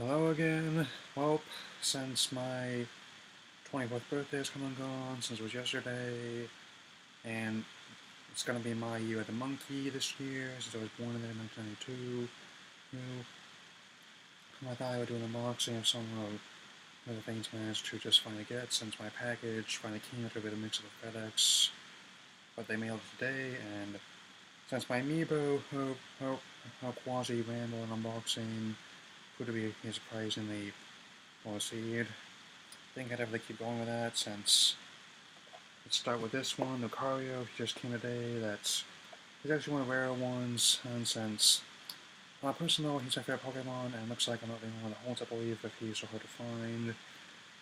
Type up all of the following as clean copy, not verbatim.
Hello again. Well, since my 24th birthday is come and gone, since it was yesterday, and it's gonna be my year of the monkey this year, since I was born in 1992, I thought I would do an unboxing of some of the things I managed to just finally get, since my package finally came after a bit of mix of FedEx, but they mailed it today, and since my Amiibo quasi-ramble and unboxing proved to be surprisingly well received, I think I'd have to keep going with that since, let's start with this one, Lucario. He just came today. He's actually one of the rarer ones, and since, personally, he's my favorite Pokemon, and it looks like I'm not the only one that holds up belief that he's so hard to find,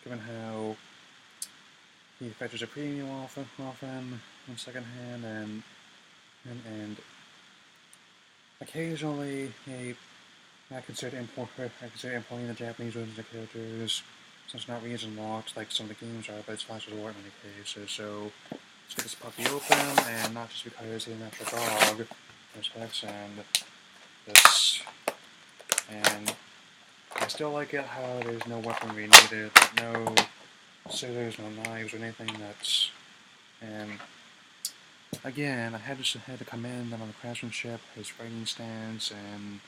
given how he fetches a premium often in second hand, and occasionally I consider importing the Japanese versions of characters, since it's not region locked like some of the games are, but it's last resort in many cases. So let's get this puppy open, and not just because he's a natural dog, respects, and this, and I still like it how there's no weaponry needed, like no scissors, no knives, or anything that's, and again, I had to commend them on the craftsmanship, his writing stance, and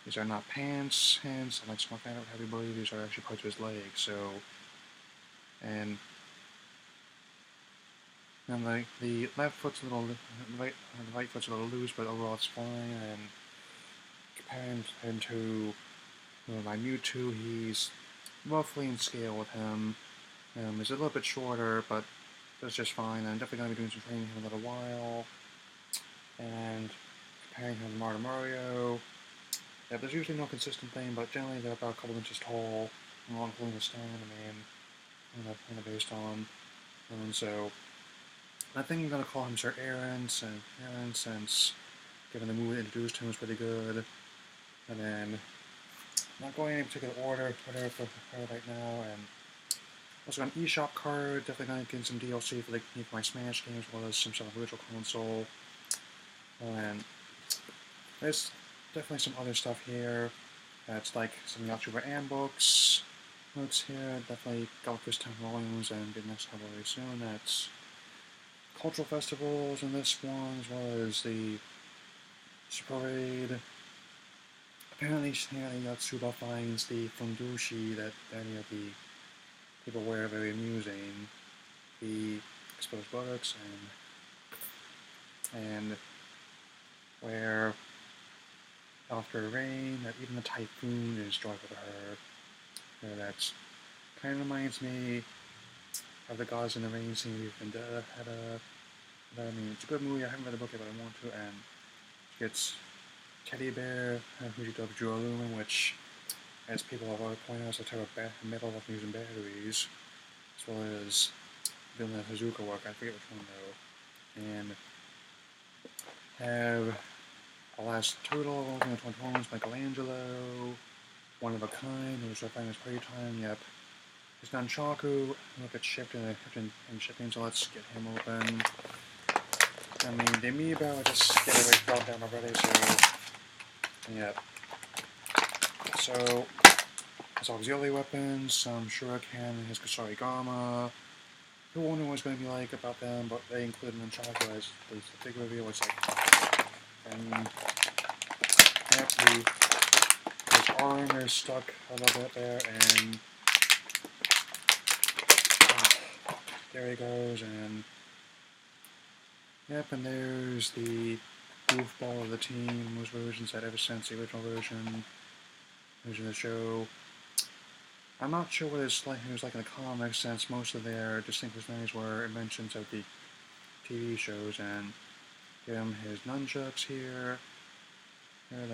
these are not pants, hands, like some kind of heavy believe these are actually parts of his legs, so, and the left foot's a little, the right foot's a little loose, but overall it's fine, and comparing him to my Mewtwo, he's roughly in scale with him. He's a little bit shorter, but that's just fine. I'm definitely going to be doing some training in a little while, and comparing him to Mario, yeah, there's usually no consistent thing, but generally they're about a couple inches tall, along the stand, kind of based on, and so I think I'm going to call him Sir Aaron, since given the movie introduced him was pretty good, and then not going in any particular order, whatever for right now, and also got an eShop card, definitely going to get some DLC for my Smash games, as well as some sort of virtual console, and there's definitely some other stuff here. That's like some YouTuber and books. Notes here, definitely Galactus 10 volumes, and the next couple very soon. That's cultural festivals in this one, as well as the parade. Apparently, Yatsuba finds the fundushi that many of the people wear very amusing. The exposed buttocks, and where after rain, that even the typhoon is joyful to her. That kind of reminds me of the Gods in the Rain scene we've been I mean, it's a good movie. I haven't read the book yet, but I want to. And it's Teddy Bear, who's dubbed Juralumin, which, as people have already pointed out, is a type of metal with using batteries, as well as doing the Hazuka work. I forget which one though. And have the last turtle, one of the 20 Michelangelo, one of a kind, who's a famous party time, yep. His Nunchaku, look at shipped in shipping, so let's get him open. I mean, the Amiibo, I just get everybody fell down already, so, yep. So, his auxiliary weapons, some Shuriken, his Kusarigama. Who wonder what it's going to be like about them, but they include Nunchaku as the big reveal. It's like, and yep, his arm is stuck a little bit there, and there he goes, and yep, and there's the goofball of the team. Most versions had ever since the original version of the show. I'm not sure what he was like in the comics, since most of their distinct personalities were inventions of the TV shows, and give him his nunchucks here. And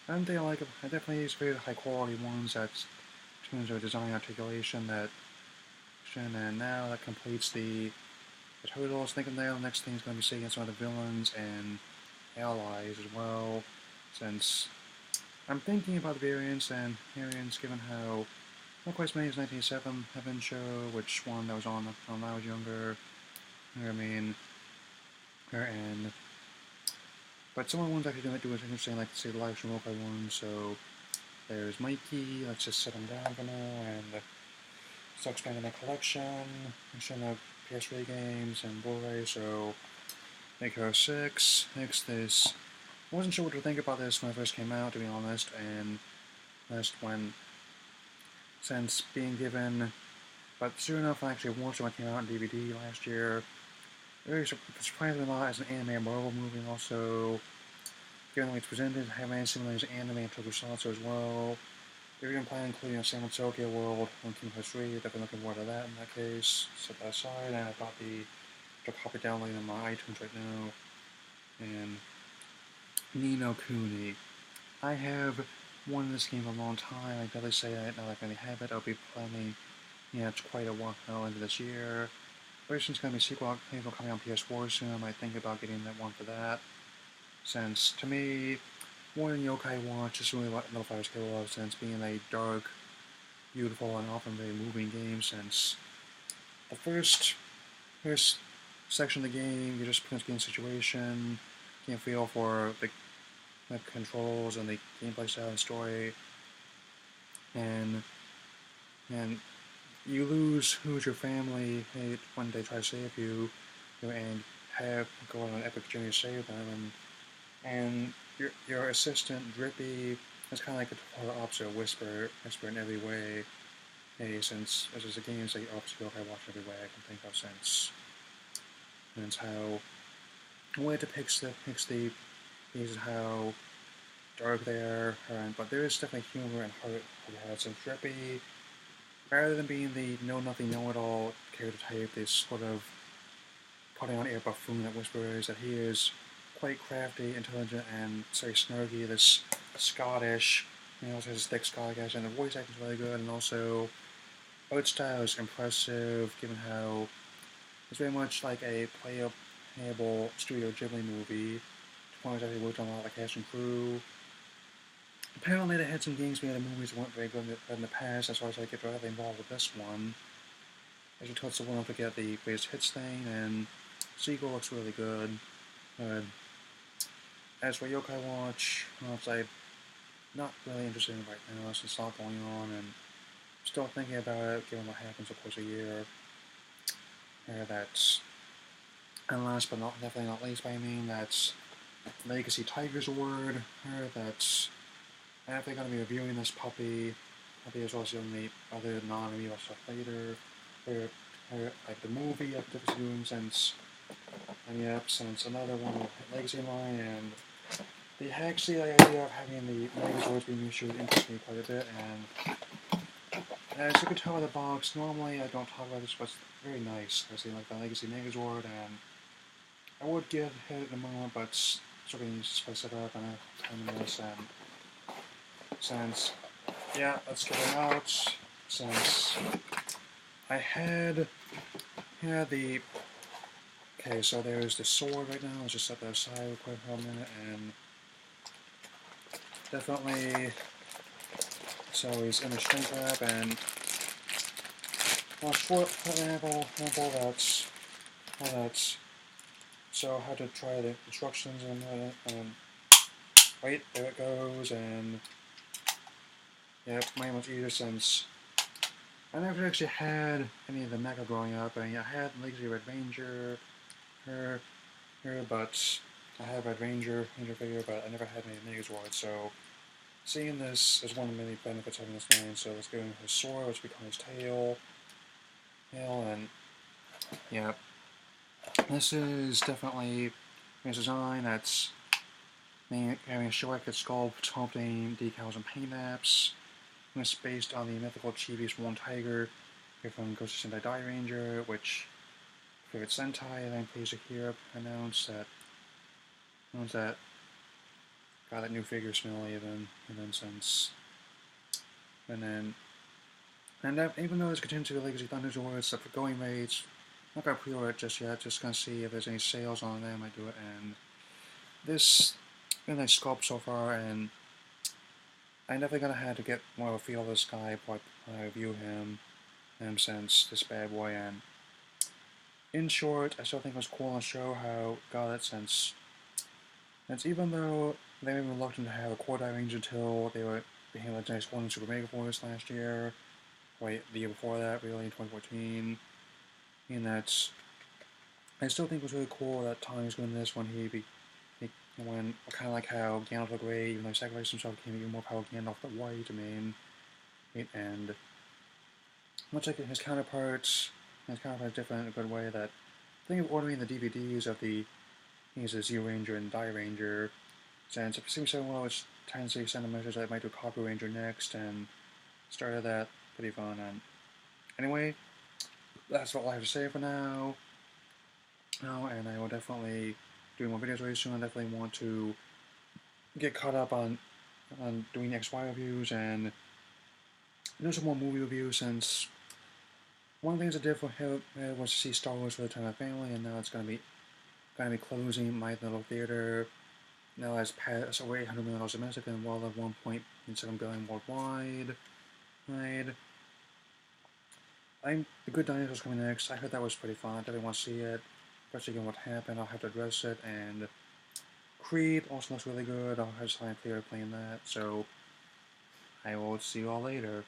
I don't think I like it. I definitely use very high quality ones that's in terms of design articulation and now that completes the totals. Thinking there the next thing is going to be seeing some of the villains and allies as well, since I'm thinking about the variants and given how not quite as many as 1987 Heaven show, which one that was on when I was younger. I mean, and But some of the ones actually gonna do is interesting, like say the live stream Yokai one. So there's Mikey. Let's just set him down for now and start expanding my collection. Showing up PS3 games and Blu-ray. So make her 6. Next this. I wasn't sure what to think about this when it first came out, to be honest, and just when, since being given, but soon enough I actually watched it when it came out on DVD last year. It really surprised me a lot as an anime Marvel movie, and also, given the way it's presented, having similarities to anime and Tokusatsu as well. They're even planning including a Samuel Tokyo world on Kingdom Hearts 3, definitely looking forward to that in that case. Set that aside, and I've got the copy downloading on my iTunes right now. And Ni no Kuni. I have wanted this game for a long time. I gotta say that now that I finally have it, I'll be planning, it's quite a while into this year. But since it's gonna be a sequel coming on PS4 soon, I might think about getting that one for that. Since, to me, more than Yokai Watch, is really what Metal Fire's capable of, since being a dark, beautiful, and often very moving game, since the first section of the game, you're just put in a situation, can't feel for the controls and the gameplay style and story, and you lose who's your family when they try to save you, and have go on an epic journey to save them, and your assistant Drippy is kind of like a total opposite of Whisper in every way. Since this is a game that obviously I watch every way I can think of, since how the way it depicts is how dark they are, but there is definitely humor and heart. Since Drippy, rather than being the know-nothing, know-it-all character type, this sort of putting on air buffoon that Whisper is, that he is quite crafty, intelligent, and very snarky. This Scottish, also has a thick Scottish accent, and the voice acting is really good, and also art style is impressive, given how it's very much like a playable Studio Ghibli movie. To point out, they worked on a lot of the cast and crew. Apparently, they had some games made of movies that weren't very good in the past. That's why I get directly involved with this one. As you told someone to get the greatest hits thing, and sequel looks really good. As for Yokai Watch, I'm not really interested in it right now. There's a lot going on, and still thinking about it, given what happens, of course, a year. That's, and last but definitely not least by me, that's Legacy Tigerzord. That's after going to be reviewing this puppy as well as doing the other non-Amiibo stuff later. Like the movie I've been doing since another one of Legacy line, and the idea of having the Megazords being issued interests me quite a bit, and as you can tell by the box, normally I don't talk about this, but it's very nice. I see like the Legacy Megazord, and I would give it in a moment, but sort of need to spice it up, and I have 10 minutes, and since, let's get it out, since I had the, okay, so there's the sword right now. Let's just set that aside real quick for a minute, and definitely, so he's in the shrink wrap, and short example, that's, so how to try the instructions and wait, there it goes, and pretty much easier since I never actually had any of the mecha growing up. I had Legacy Red Ranger, but I had Red Ranger figure, but I never had any Megazord, so seeing this is one of the many benefits of having this man. So let's go into his sword, which becomes his tail, and this is definitely his design. That's having a short sculpt, sculpting, decals, and paint apps. It's based on the mythical Chibi's One Tiger from Ghost of Sentai Die Ranger, which favorite Sentai, and I'm pleased to hear announce that got that new figure smell even since, even though it's continued to the Legacy Thunderzords, for going rates, not gonna pre-order it just yet, just gonna see if there's any sales on them, I might do it, and this been a nice sculpt so far, and I'm definitely gonna have to get more of a feel of this guy when I review him since this bad boy, and in short, I still think it was cool on the show how got it, since And even though they were reluctant to have a core die range until they were being Legendary Sword and Super Mega Force last year, right, the year before that, really, in 2014, and that's, I still think it was really cool that Tommy was doing this when when, kind of like how Gandalf the Grey, even though he sacrificed himself, became even more powerful Gandalf the White, I mean, and much like his counterparts different in a good way, that thing of ordering the DVDs of the things as Z Ranger and Die Ranger, since it seems so well, it's tends to send a message that I might do Copy Ranger next, and started that, pretty fun, and anyway, that's all I have to say for now, and I will definitely do more videos very soon. I definitely want to get caught up on doing XY reviews and do some more movie reviews, since one of the things I did for him was to see Star Wars for the Time of Family, and now it's gonna be closing my little theater. Now it's passed over $800 million domestic and well of 1.7 billion worldwide. Right. The Good Dinosaur's coming next. I heard that was pretty fun. I definitely want to see it. Especially given what happened, I'll have to address it. And Creed also looks really good. I'll have time clear playing that. So I will see you all later.